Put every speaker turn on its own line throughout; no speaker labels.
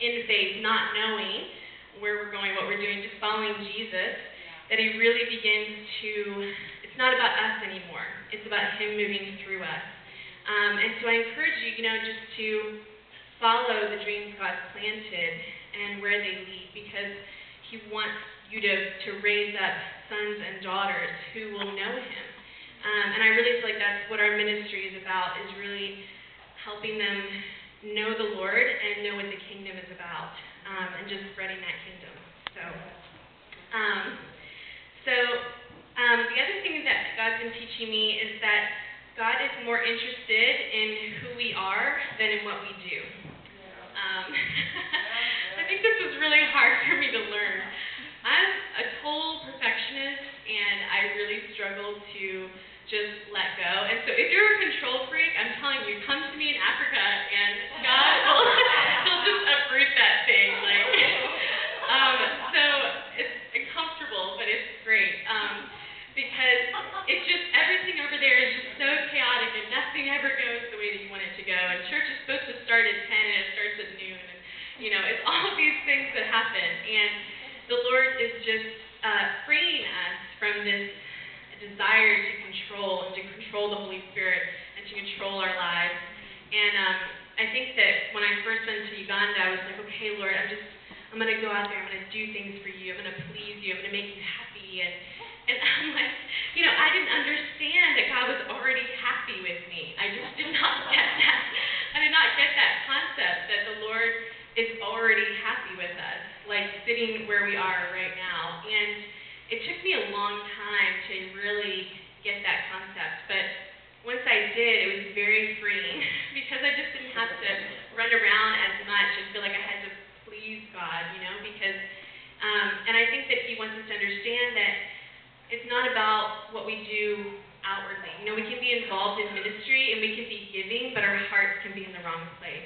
in faith, not knowing where we're going, what we're doing, just following Jesus, that he really begins to, it's not about us anymore. It's about him moving through us. And so I encourage you, just to follow the dreams God's planted and where they lead, because he wants you to raise up sons and daughters who will know him. And I really feel like that's what our ministry is about, is really helping them know the Lord and know what the kingdom is about, and just spreading that kingdom. The other thing that God's been teaching me is that God is more interested in who we are than in what we do. I think this was really hard for me to learn. I'm a total perfectionist, and I really struggle to just let go. And so if you're a control freak, I'm telling you, come to me in Africa, and God will he'll just uproot that thing. So it's uncomfortable, but it's great. Because it's just, everything over there is just so chaotic, and nothing ever goes the way that you want it to go. And church is supposed to start at 10, and it starts at noon. And, it's all of these things that happen. And the Lord is just freeing us from this desire to control, and to control the Holy Spirit, and to control our lives. And I think that when I first went to Uganda, I was like, okay, Lord, I'm going to go out there, I'm going to do things for you, I'm going to please you, I'm going to make you happy. And I'm like, I didn't understand that God was already happy with me. I just did not get that. I did not get that concept that the Lord is already happy with us, like sitting where we are right now. And it took me a long time to really get that concept. But once I did, it was very freeing because I just didn't have to run around as much and feel like I had to please God, because, and I think that he wants us to understand that it's not about what we do outwardly. We can be involved in ministry and we can be giving, but our hearts can be in the wrong place.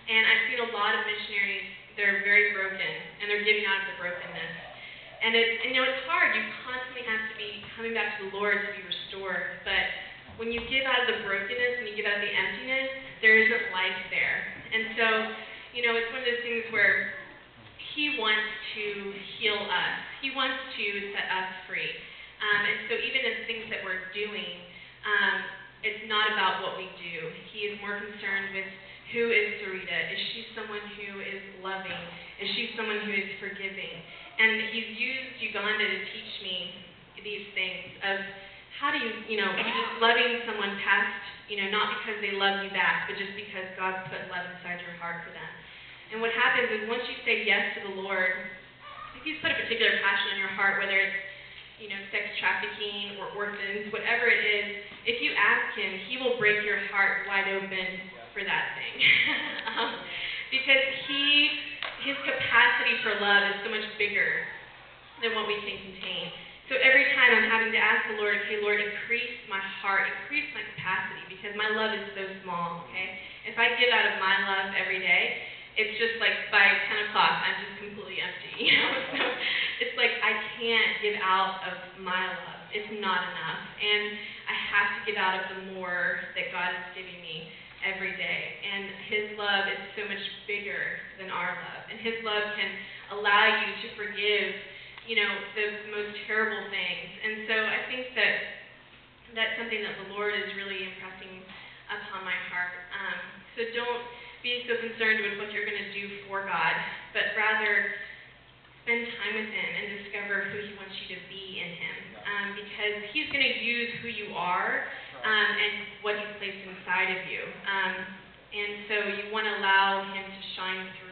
And I've seen a lot of missionaries, they're very broken, and they're giving out of the brokenness. And it's hard. You constantly have to be coming back to the Lord to be restored. But when you give out of the brokenness and you give out of the emptiness, there isn't life there. And so, it's one of those things where he wants to heal us. He wants to set us free. And so even in things that we're doing, it's not about what we do. He is more concerned with, who is Sarita? Is she someone who is loving? Is she someone who is forgiving? And he's used Uganda to teach me these things of how do you, just loving someone past, not because they love you back, but just because God's put love inside your heart for them. And what happens is once you say yes to the Lord, if he's put a particular passion on your heart, whether it's, sex trafficking or orphans, whatever it is, if you ask him, he will break your heart wide open for that thing. Because his capacity for love is so much bigger than what we can contain. So every time I'm having to ask the Lord, okay, Lord, increase my heart, increase my capacity, because my love is so small, okay? If I give out of my love every day, it's just like by 10 o'clock, I'm just completely empty, So it's like I can't give out of my love. It's not enough. And I have to give out of the more that God is giving me every day. And his love is so much bigger than our love. And his love can allow you to forgive, the most terrible things. And so I think that that's something that the Lord is really impressing upon my heart. So don't be so concerned with what you're going to do for God, but rather spend time with him and discover who he wants you to be in him. Because he's going to use who you are and what he's placed inside of you. And so you want to allow him to shine through